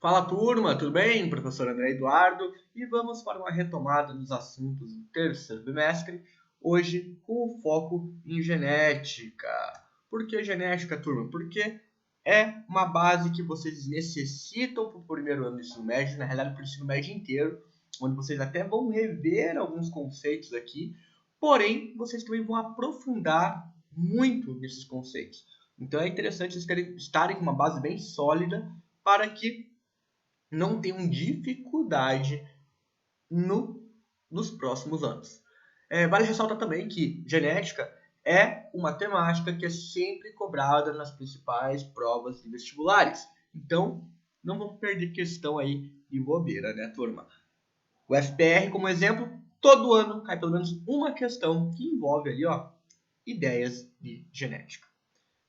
Fala turma, tudo bem? Professor André Eduardo e vamos para uma retomada dos assuntos do terceiro bimestre, hoje com o foco em genética. Por que genética, turma? Porque é uma base que vocês necessitam para o primeiro ano do ensino médio, na realidade para o ensino médio inteiro, onde vocês até vão rever alguns conceitos aqui, porém vocês também vão aprofundar muito nesses conceitos. Então é interessante vocês estarem com uma base bem sólida para que não tenham dificuldade nos próximos anos. Vale ressaltar também que genética é uma temática que é sempre cobrada nas principais provas de vestibulares. Então, não vamos perder questão aí de bobeira, né, turma? O FPR, como exemplo, todo ano cai pelo menos uma questão que envolve ali, ideias de genética.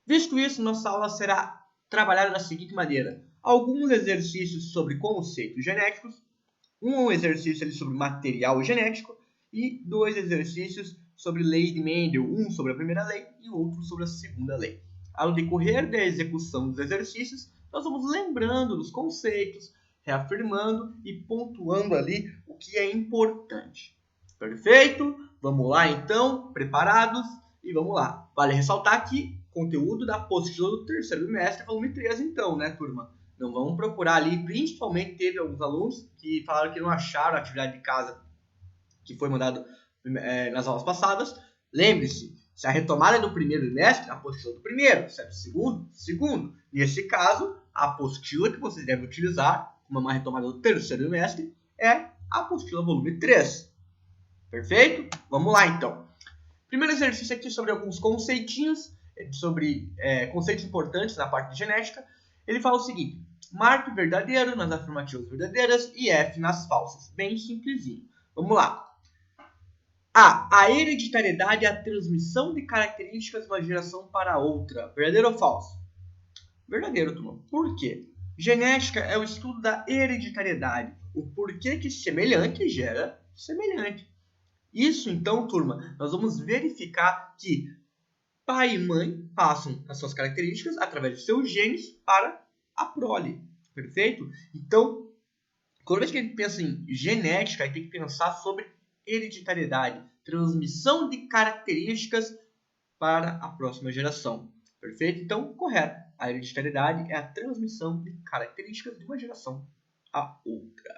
Visto isso, nossa aula será trabalhada da seguinte maneira: alguns exercícios sobre conceitos genéticos, um exercício ali sobre material genético e dois exercícios sobre lei de Mendel, um sobre a primeira lei e outro sobre a segunda lei. Ao decorrer da execução dos exercícios, nós vamos lembrando dos conceitos, reafirmando e pontuando ali o que é importante. Perfeito? Vamos lá então, preparados? E vamos lá. Vale ressaltar que conteúdo da apostila do terceiro bimestre, volume 3, então, né, turma? Não vamos procurar ali, principalmente teve alguns alunos que falaram que não acharam a atividade de casa que foi mandado nas aulas passadas. Lembre-se, se a retomada é do primeiro bimestre, a apostila do primeiro, se é do segundo, segundo. Nesse caso, a apostila que vocês devem utilizar, como uma retomada do terceiro bimestre, é a apostila volume 3. Perfeito? Vamos lá, então. Primeiro exercício aqui sobre alguns conceitinhos, sobre conceitos importantes na parte de genética. Ele fala o seguinte: marque verdadeiro nas afirmativas verdadeiras e F nas falsas. Bem simplesinho. Vamos lá. A hereditariedade é a transmissão de características de uma geração para outra. Verdadeiro ou falso? Verdadeiro, turma. Por quê? Genética é o estudo da hereditariedade. O porquê que semelhante gera semelhante. Isso, então, turma, nós vamos verificar que pai e mãe passam as suas características através de seus genes para a prole. Perfeito? Então, toda vez que a gente pensa em genética, a gente tem que pensar sobre hereditariedade, transmissão de características para a próxima geração. Perfeito? Então, correto. A hereditariedade é a transmissão de características de uma geração a outra.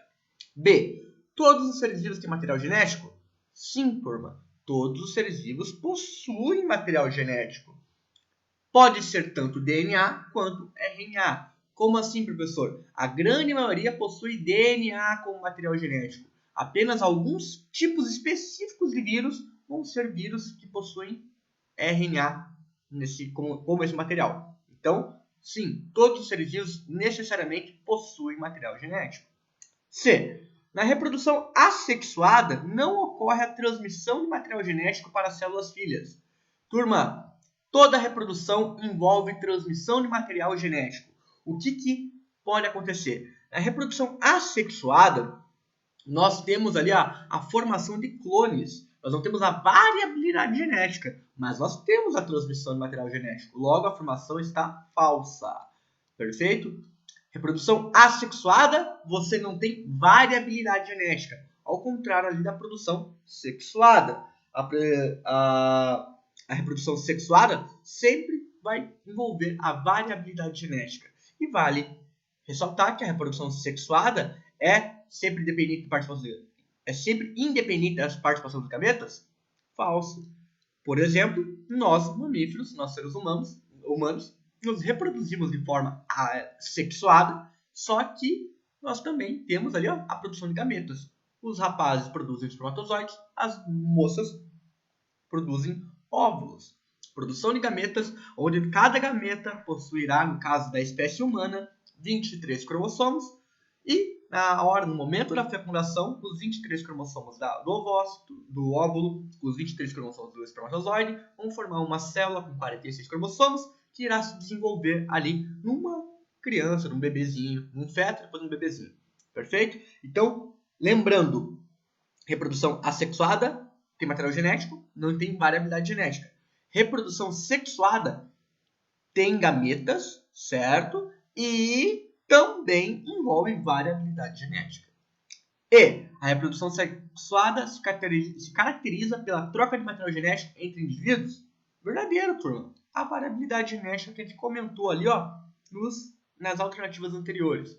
B. Todos os seres vivos têm material genético? Sim, turma. Todos os seres vivos possuem material genético. Pode ser tanto DNA quanto RNA. Como assim, professor? A grande maioria possui DNA como material genético. Apenas alguns tipos específicos de vírus vão ser vírus que possuem RNA como esse material. Então, sim, todos os seres vivos necessariamente possuem material genético. C. Na reprodução assexuada, não ocorre a transmissão de material genético para células filhas. Turma, toda reprodução envolve transmissão de material genético. O que pode acontecer? Na reprodução assexuada, nós temos ali a formação de clones. Nós não temos a variabilidade genética, mas nós temos a transmissão de material genético. Logo, a formação está falsa. Perfeito? Reprodução assexuada, você não tem variabilidade genética. Ao contrário ali da produção sexuada. A reprodução sexuada sempre vai envolver a variabilidade genética. E vale ressaltar que a reprodução sexuada é sempre independente de participação das participações dos gametas? Falso. Por exemplo, nós, mamíferos, nós seres humanos, nos reproduzimos de forma sexuada, só que nós também temos ali a produção de gametas. Os rapazes produzem espermatozoides, as moças produzem óvulos. Produção de gametas, onde cada gameta possuirá, no caso da espécie humana, 23 cromossomos e no momento da fecundação, os 23 cromossomos do óvulo, os 23 cromossomos do espermatozoide, vão formar uma célula com 46 cromossomos que irá se desenvolver ali numa criança, num bebezinho, num feto, depois num bebezinho. Perfeito? Então, lembrando, reprodução assexuada tem material genético, não tem variabilidade genética. Reprodução sexuada tem gametas, certo? E também envolve variabilidade genética. E a reprodução sexuada se caracteriza pela troca de material genético entre indivíduos? Verdadeiro, turma. A variabilidade genética que a gente comentou ali, ó, nas alternativas anteriores.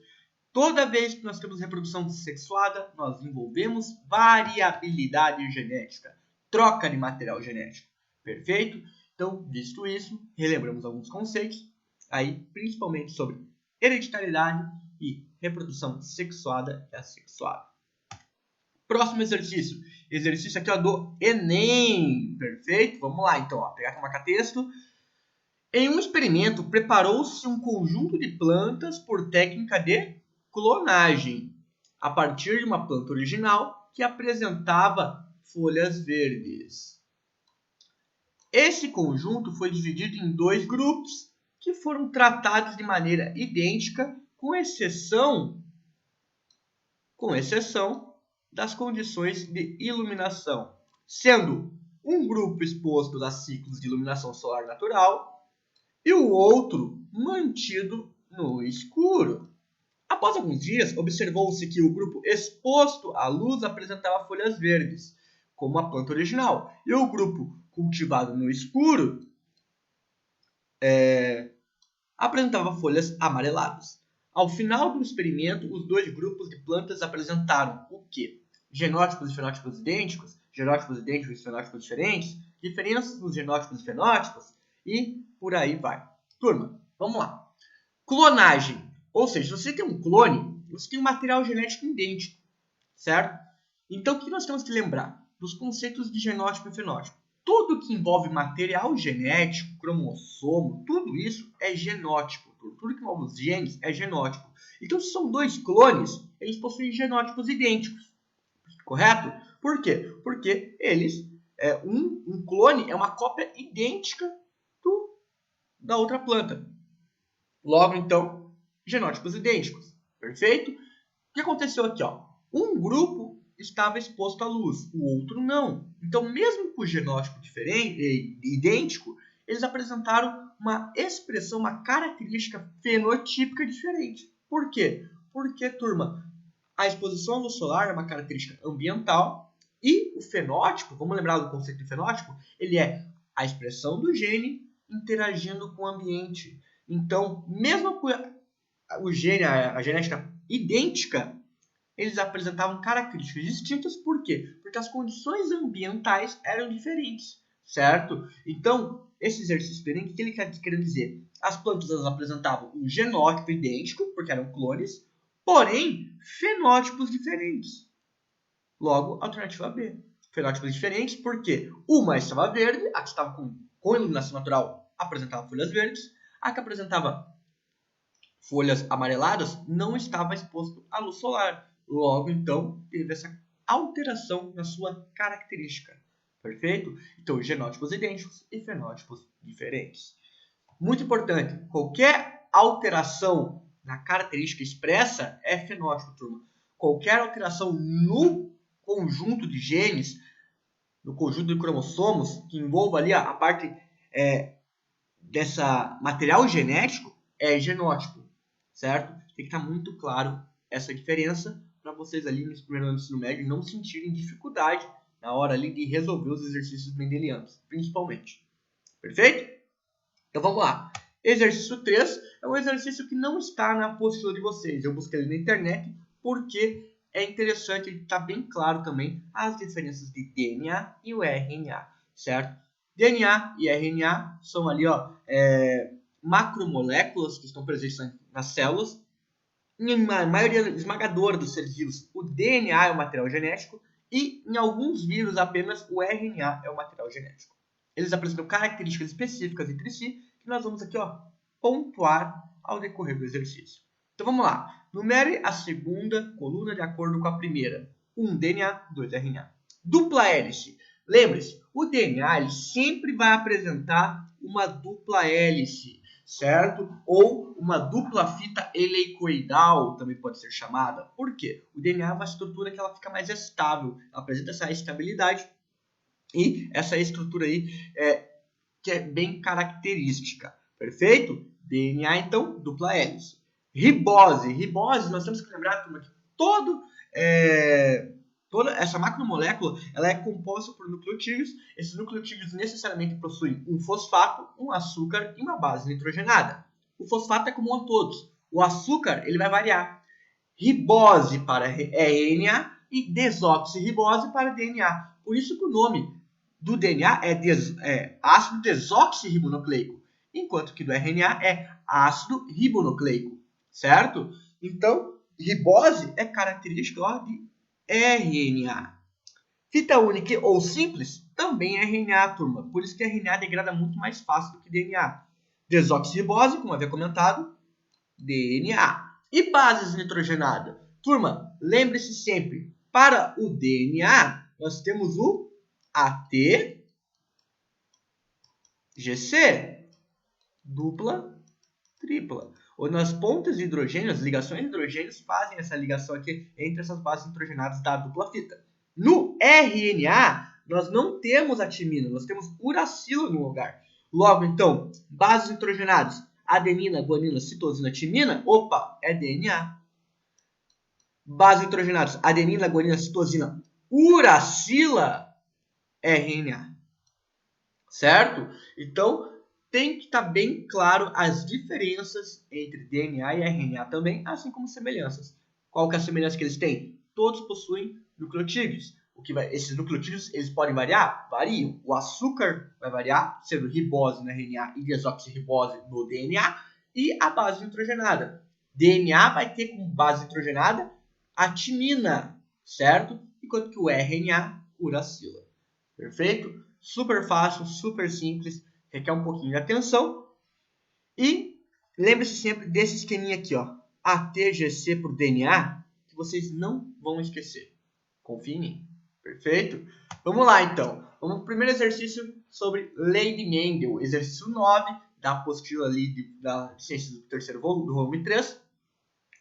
Toda vez que nós temos reprodução sexuada, nós envolvemos variabilidade genética, troca de material genético. Perfeito? Então, visto isso, relembramos alguns conceitos, aí principalmente sobre hereditariedade e reprodução sexuada e assexuada. Próximo exercício. Exercício aqui ó, do Enem. Perfeito? Vamos lá então. Ó, pegar aqui um marca-texto. Em um experimento, preparou-se um conjunto de plantas por técnica de clonagem, a partir de uma planta original que apresentava folhas verdes. Esse conjunto foi dividido em 2 grupos que foram tratados de maneira idêntica, com exceção das condições de iluminação, sendo um grupo exposto a ciclos de iluminação solar natural e o outro mantido no escuro. Após alguns dias, observou-se que o grupo exposto à luz apresentava folhas verdes, como a planta original, e o grupo cultivado no escuro apresentava folhas amareladas. Ao final do experimento, os 2 grupos de plantas apresentaram o quê? Genótipos e fenótipos idênticos, genótipos idênticos e fenótipos diferentes, diferenças nos genótipos e fenótipos, e por aí vai. Turma, vamos lá. Clonagem. Ou seja, se você tem um clone, você tem um material genético idêntico, certo? Então, o que nós temos que lembrar? Dos conceitos de genótipo e fenótipo. Tudo que envolve material genético, cromossomo, tudo isso é genótipo. Tudo que envolve os genes é genótipo. Então, se são 2 clones, eles possuem genótipos idênticos. Correto? Por quê? Porque eles, um clone é uma cópia idêntica da outra planta. Logo, então, genótipos idênticos. Perfeito? O que aconteceu aqui? Ó? Um grupo estava exposto à luz, o outro não. Então, mesmo com o genótipo diferente, idêntico, eles apresentaram uma expressão, uma característica fenotípica diferente. Por quê? Porque, turma, a exposição à luz solar é uma característica ambiental e o fenótipo, vamos lembrar do conceito de fenótipo, ele é a expressão do gene interagindo com o ambiente. Então, mesmo com o gene, a genética idêntica, eles apresentavam características distintas. Por quê? Porque as condições ambientais eram diferentes, certo? Então, esse exercício do Enem, o que ele quer dizer? As plantas elas apresentavam um genótipo idêntico, porque eram clones, porém, fenótipos diferentes. Logo, alternativa B. Fenótipos diferentes, porque uma estava verde, a que estava com iluminação natural apresentava folhas verdes, a que apresentava folhas amareladas não estava exposto à luz solar. Logo, então, teve essa alteração na sua característica. Perfeito? Então, genótipos idênticos e fenótipos diferentes. Muito importante, qualquer alteração na característica expressa é fenótipo, turma. Qualquer alteração no conjunto de genes, no conjunto de cromossomos, que envolva ali a parte dessa material genético, é genótipo, certo? Tem que estar muito claro essa diferença para vocês ali no primeiro ano do ensino médio não sentirem dificuldade na hora ali de resolver os exercícios mendelianos, principalmente. Perfeito? Então vamos lá. Exercício 3 é um exercício que não está na apostila de vocês. Eu busquei ele na internet porque é interessante estar bem claro também as diferenças de DNA e o RNA, certo? DNA e RNA são ali, ó, macromoléculas que estão presentes nas células. Em maioria esmagadora dos seres vivos, o DNA é o material genético e em alguns vírus apenas o RNA é o material genético. Eles apresentam características específicas entre si que nós vamos aqui, ó, pontuar ao decorrer do exercício. Então vamos lá. Numere a segunda coluna de acordo com a primeira. 1 DNA, 2 RNA. Dupla hélice. Lembre-se, o DNA ele sempre vai apresentar uma dupla hélice, certo? Ou uma dupla fita helicoidal, também pode ser chamada. Por quê? O DNA é uma estrutura que ela fica mais estável, ela apresenta essa estabilidade e essa estrutura aí que é bem característica. Perfeito? DNA, então, dupla hélice. Ribose. Ribose, nós temos que lembrar, turma, que toda essa macromolécula ela é composta por nucleotídeos. Esses nucleotídeos necessariamente possuem um fosfato, um açúcar e uma base nitrogenada. O fosfato é comum a todos. O açúcar ele vai variar. Ribose para RNA e desoxirribose para DNA. Por isso que o nome do DNA é ácido desoxirribonucleico, enquanto que do RNA é ácido ribonucleico, certo? Então, ribose é característica de RNA. Fita única ou simples também é RNA, turma. Por isso que RNA degrada muito mais fácil do que DNA. Desoxirribose, como havia comentado, DNA. E bases nitrogenadas? Turma, lembre-se sempre, para o DNA, nós temos o ATGC, dupla, tripla. Onde nas pontas de hidrogênio, as ligações de hidrogênio fazem essa ligação aqui entre essas bases nitrogenadas da dupla fita. No RNA, nós não temos a timina, nós temos uracilo no lugar. Logo, então, bases nitrogenadas, adenina, guanina, citosina, timina, opa, é DNA. Bases nitrogenadas, adenina, guanina, citosina, uracila, RNA. Certo? Então, tem que estar bem claro as diferenças entre DNA e RNA também, assim como semelhanças. Qual que é a semelhança que eles têm? Todos possuem nucleotídeos. Esses nucleotídeos eles podem variar? Variam. O açúcar vai variar, sendo ribose no RNA e desoxirribose no DNA, e a base nitrogenada. DNA vai ter como base nitrogenada a timina, certo? Enquanto que o RNA, uracila. Perfeito? Super fácil, super simples, requer um pouquinho de atenção. E lembre-se sempre desse esqueminha aqui, ó, ATGC por DNA, que vocês não vão esquecer. Confie em mim. Perfeito? Vamos lá, então. Vamos para o primeiro exercício sobre Lei de Mendel, exercício 9, da apostila ali da ciência do terceiro volume, do volume 3,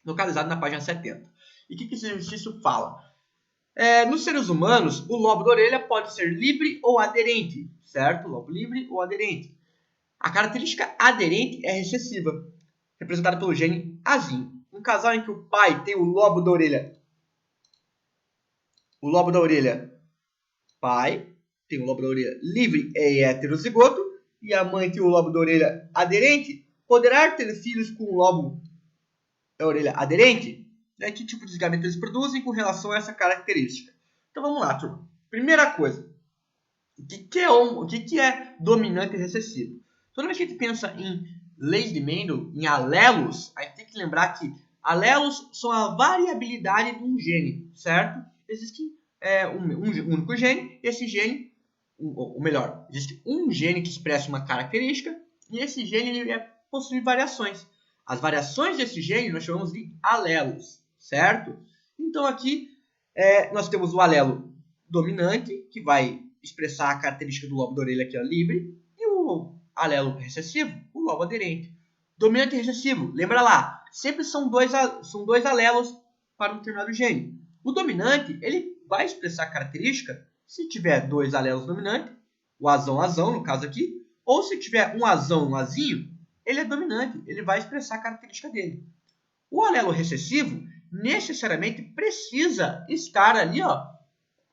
localizado na página 70. E o que esse exercício fala? Nos seres humanos, o lobo da orelha pode ser livre ou aderente, certo? Lobo livre ou aderente. A característica aderente é recessiva, representada pelo gene azim. Um casal em que o pai tem o lobo da orelha pai tem o lobo da orelha livre e heterozigoto, e a mãe tem o lobo da orelha aderente, poderá ter filhos com o lobo da orelha aderente? Que tipo de desligamento eles produzem com relação a essa característica? Então vamos lá, turma. Primeira coisa, o que é dominante e recessivo? Toda vez que a gente pensa em leis de Mendel, em alelos, a gente tem que lembrar que alelos são a variabilidade de um gene, certo? Existe um único gene, esse gene, ou melhor, existe um gene que expressa uma característica, e esse gene ele possui variações. As variações desse gene nós chamamos de alelos, certo? Então aqui nós temos o alelo dominante, que vai expressar a característica do lobo da orelha aqui, ó, livre, e o alelo recessivo, o lobo aderente. Dominante e recessivo, lembra lá, sempre são dois alelos para um determinado gene. O dominante, ele vai expressar a característica se tiver dois alelos dominantes, o azão, no caso aqui, ou se tiver um azão, um azinho, ele é dominante, ele vai expressar a característica dele. O alelo recessivo necessariamente precisa estar ali, ó,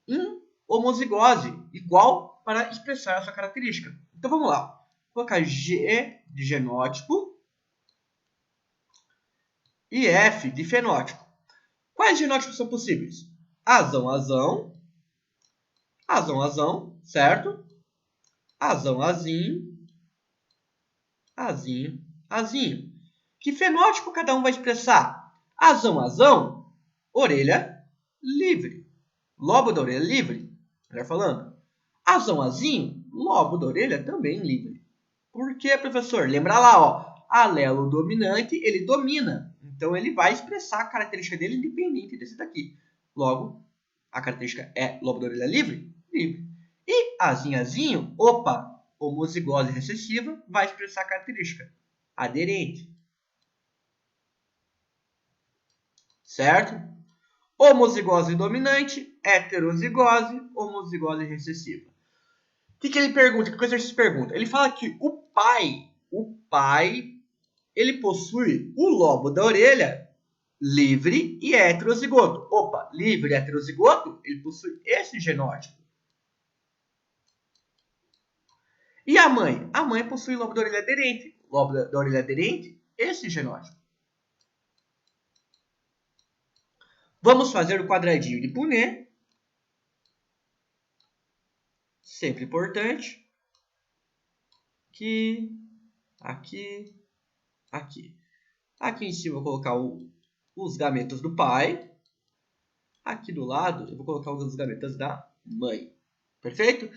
em homozigose, igual para expressar essa característica. Então vamos lá. Vou colocar G de genótipo e F de fenótipo. Quais genótipos são possíveis? Azão, certo? Azão, azinho. Que fenótipo cada um vai expressar? Azão, orelha livre. Lobo da orelha livre, melhor falando. Azão, lobo da orelha também livre. Por quê, professor? Lembra lá, ó, alelo dominante, ele domina. Então, ele vai expressar a característica dele independente desse daqui. Logo, a característica é lobo da orelha livre? Livre. E azinho, opa, homozigose recessiva, vai expressar a característica aderente. Certo? Homozigose dominante, heterozigose, homozigose recessiva. O que ele pergunta? O que o exercício pergunta? Ele fala que o pai ele possui o lobo da orelha livre e heterozigoto. Opa, livre e heterozigoto, ele possui esse genótipo. E a mãe? A mãe possui lobo da orelha aderente. Lobo da orelha aderente, esse genótipo. Vamos fazer o quadradinho de Punnett. Sempre importante. Aqui, aqui, aqui. Aqui em cima eu vou colocar os gametas do pai. Aqui do lado eu vou colocar os gametas da mãe. Perfeito?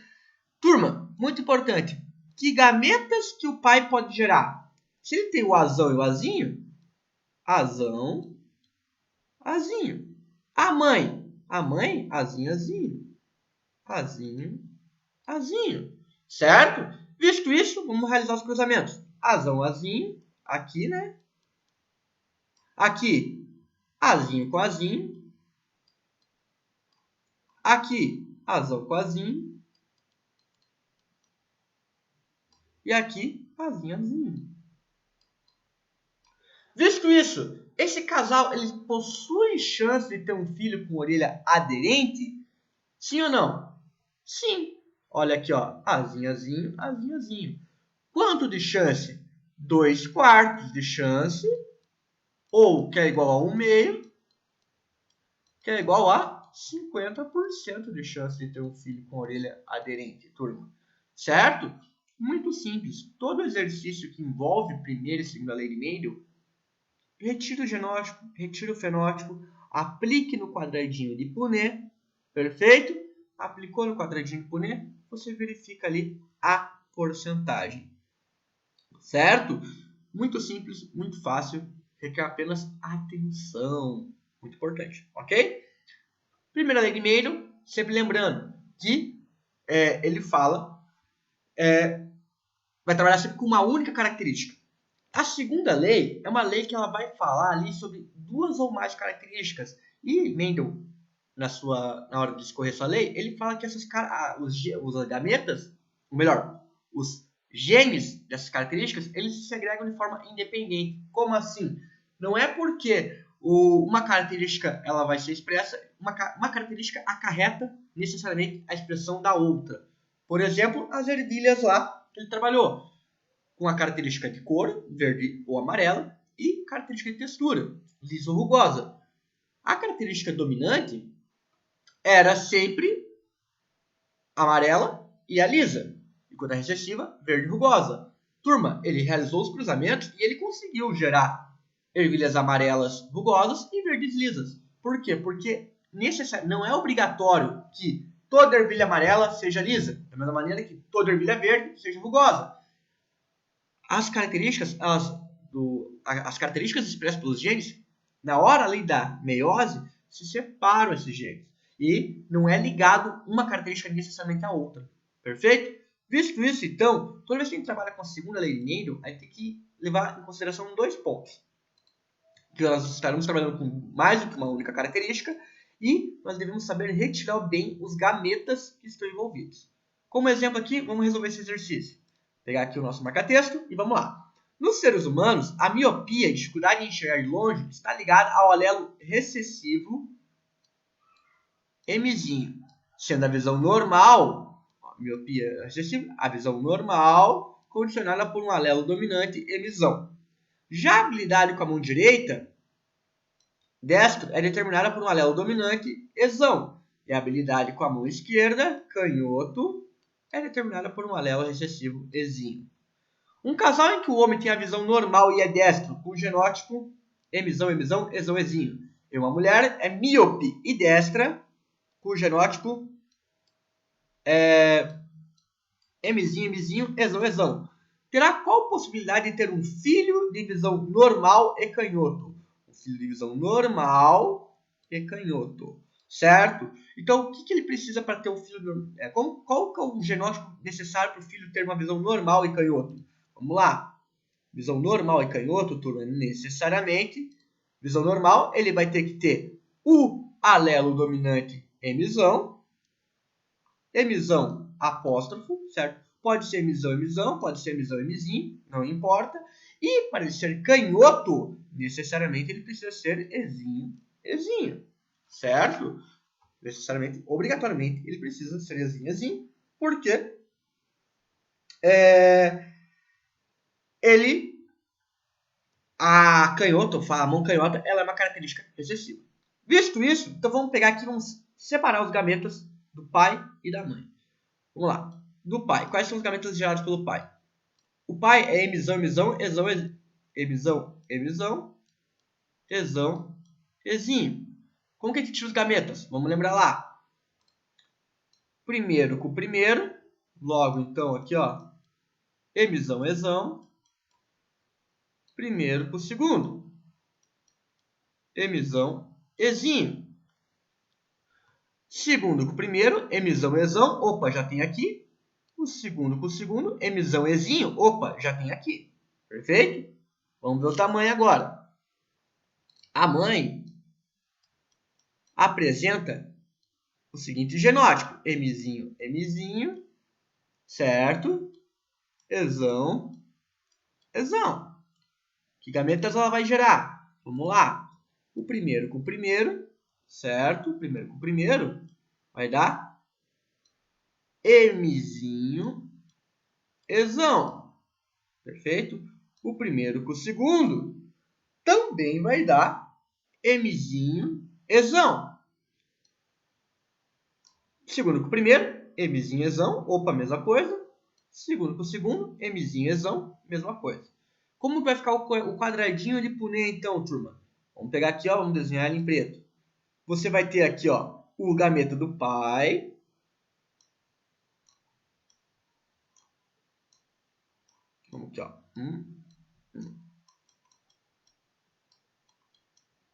Turma, muito importante. Que gametas que o pai pode gerar? Se ele tem o azão e o azinho, azão, azinho. A mãe, azinho, azinho. Azinho, azinho. Certo? Visto isso, vamos realizar os cruzamentos. Azão, azinho. Aqui, né? Aqui, azinho com azinho. Aqui, azão com azinho. E aqui, azinho, azinho. Visto isso, esse casal ele possui chance de ter um filho com orelha aderente? Sim ou não? Sim. Olha aqui, ó. Azinho, azinho, azinho, azinho. Quanto de chance? 2/4 de chance. Ou que é igual a 1/2. Que é igual a 50% de chance de ter um filho com orelha aderente, turma. Certo? Muito simples. Todo exercício que envolve primeira e segunda lei de Mendel, retira o genótipo, retira o fenótipo, aplique no quadradinho de Punnett. Perfeito? Aplicou no quadradinho de Punnett, você verifica ali a porcentagem. Certo? Muito simples, muito fácil, requer apenas atenção. Muito importante, ok? Primeira lei de Mendel, sempre lembrando que ele fala, vai trabalhar sempre com uma única característica. A segunda lei é uma lei que ela vai falar ali sobre 2 ou mais características. E Mendel, na hora de escorrer sua lei, ele fala que os gametas, ou melhor, os genes dessas características, eles se segregam de forma independente. Como assim? Não é porque uma característica ela vai ser expressa, uma característica acarreta necessariamente a expressão da outra. Por exemplo, as ervilhas lá que ele trabalhou, com a característica de cor, verde ou amarela, e característica de textura, lisa ou rugosa. A característica dominante era sempre amarela e a lisa, enquanto a recessiva, verde e rugosa. Turma, ele realizou os cruzamentos e ele conseguiu gerar ervilhas amarelas rugosas e verdes lisas. Por quê? Porque não é obrigatório que toda ervilha amarela seja lisa, da mesma maneira que toda ervilha verde seja rugosa. As características, as características expressas pelos genes, na hora ali da meiose, se separam esses genes. E não é ligado uma característica necessariamente à outra. Perfeito? Visto isso, então, toda vez que a gente trabalha com a segunda lei de Mendel, a gente tem que levar em consideração 2 pontos. Que nós estaremos trabalhando com mais do que uma única característica e nós devemos saber retirar bem os gametas que estão envolvidos. Como exemplo aqui, vamos resolver esse exercício. Pegar aqui o nosso marca-texto e vamos lá. Nos seres humanos, a miopia, a dificuldade de enxergar de longe, está ligada ao alelo recessivo Mzinho, sendo a visão normal, a miopia recessiva, a visão normal, condicionada por um alelo dominante Mzão. Já a habilidade com a mão direita, destro, é determinada por um alelo dominante Ezão. E a habilidade com a mão esquerda, canhoto, é determinada por um alelo recessivo Ezinho. Um casal em que o homem tem a visão normal e é destro, com o genótipo Mzão, Mzão, Ezão, Ezinho. E uma mulher é míope e destra, com o genótipo Mzinho, Mzinho, Ezão, Ezão. Terá qual possibilidade de ter um filho de visão normal e canhoto? Um filho de visão normal e canhoto. Certo? Então, o que ele precisa para ter um filho? Qual que é o genótipo necessário para o filho ter uma visão normal e canhoto? Vamos lá. Visão normal e canhoto, turma, necessariamente. Visão normal, ele vai ter que ter o alelo dominante Mzão. Mzão apóstrofo, certo? Pode ser Mzão e Mzão, pode ser Mzão e Mzinho, não importa. E para ele ser canhoto, necessariamente ele precisa ser ezinho, certo? Necessariamente, obrigatoriamente, ele precisa ser ezinho, porque a canhoto, a mão canhota, ela é uma característica recessiva. Visto isso, então vamos pegar aqui, vamos separar os gametas do pai e da mãe. Vamos lá. Do pai. Quais são os gametas gerados pelo pai? O pai é emisão, ezinho. Como que a gente tira os gametas? Vamos lembrar lá. Primeiro com o primeiro. Logo, então, aqui, ó. Emisão, exão. Primeiro com o segundo. Emisão, ezinho. Segundo com o primeiro. Emisão, exão. Opa, já tem aqui. O segundo com o segundo. Emisão, ezinho. Opa, já tem aqui. Perfeito? Vamos ver o tamanho agora. A mãe apresenta o seguinte genótipo. Mzinho, certo? Exão. Que gametas ela vai gerar? Vamos lá. O primeiro com o primeiro, certo? O primeiro com o primeiro vai dar Mzinho, exão. Perfeito? O primeiro com o segundo também vai dar Mzinho, exão. Segundo com o primeiro, Mzinho, exão. Opa, mesma coisa. Segundo com o segundo, Mzinho, exão. Mesma coisa. Como vai ficar o quadradinho de Punnett, então, turma? Vamos pegar aqui, ó, vamos desenhar ele em preto. Você vai ter aqui, ó, o gameta do pai. Vamos aqui, ó.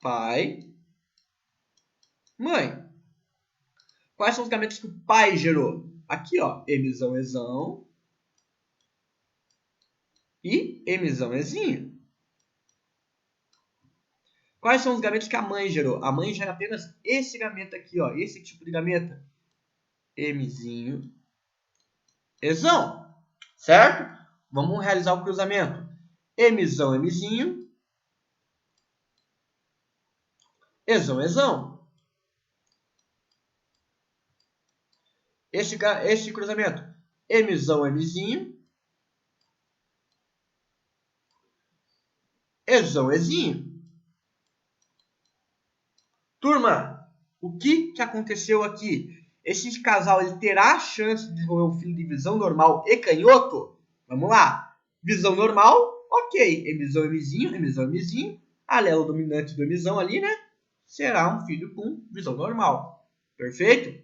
Pai. Mãe. Quais são os gametas que o pai gerou? Aqui, ó, Mzão, Ezão. E Mzão, Ezinho. Quais são os gametas que a mãe gerou? A mãe gera apenas esse gameta aqui, ó. Esse tipo de gameta. Mzinho, Ezão. Certo? Vamos realizar o cruzamento. Mzão, Mzinho. Ezão, Ezão. Esse cruzamento. Mzão, Mzinho. Ezão, Ezinho. Turma, o que aconteceu aqui? Esse casal ele terá a chance de desenvolver um filho de visão normal e canhoto? Vamos lá. Visão normal, ok. Emisão, Mzinho. Alelo dominante do emisão ali, né? Será um filho com visão normal. Perfeito?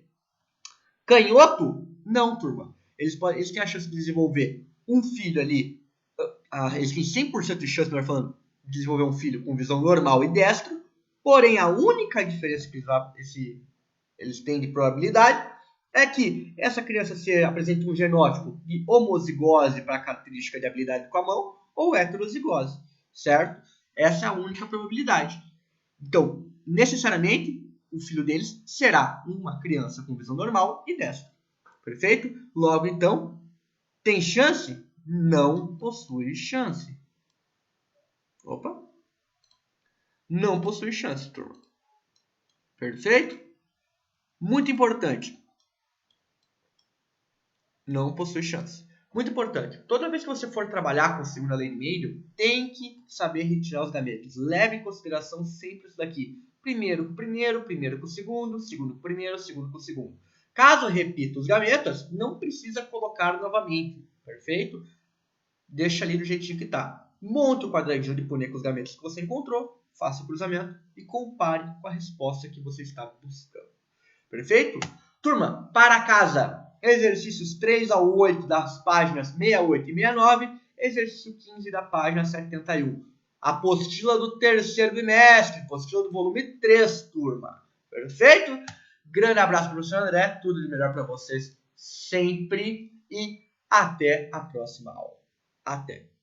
Canhoto? Não, turma. Eles têm a chance de desenvolver um filho ali. Eles têm 100% de chance, melhor falando, de desenvolver um filho com visão normal e destro. Porém, a única diferença que eles têm de probabilidade é que essa criança se apresenta um genótipo de homozigose para a característica de habilidade com a mão ou heterozigose, certo? Essa é a única probabilidade. Então, necessariamente, o filho deles será uma criança com visão normal e destra. Perfeito? Logo, então, tem chance? Não possui chance. Opa! Não possui chance, turma. Perfeito? Muito importante. Não possui chance. Muito importante. Toda vez que você for trabalhar com a segunda lei de Mendel, tem que saber retirar os gametas. Leve em consideração sempre isso daqui. Primeiro com o primeiro com o segundo com o primeiro, segundo com o segundo. Caso repita os gametas, não precisa colocar novamente. Perfeito? Deixa ali do jeitinho que está. Monte o quadradinho de Punnett com os gametas que você encontrou, faça o cruzamento e compare com a resposta que você estava buscando. Perfeito? Turma, para casa, exercícios 3 ao 8 das páginas 68 e 69, exercício 15 da página 71. Apostila do terceiro bimestre, apostila do volume 3, turma. Perfeito? Grande abraço, professor André, tudo de melhor para vocês sempre e até a próxima aula. Até!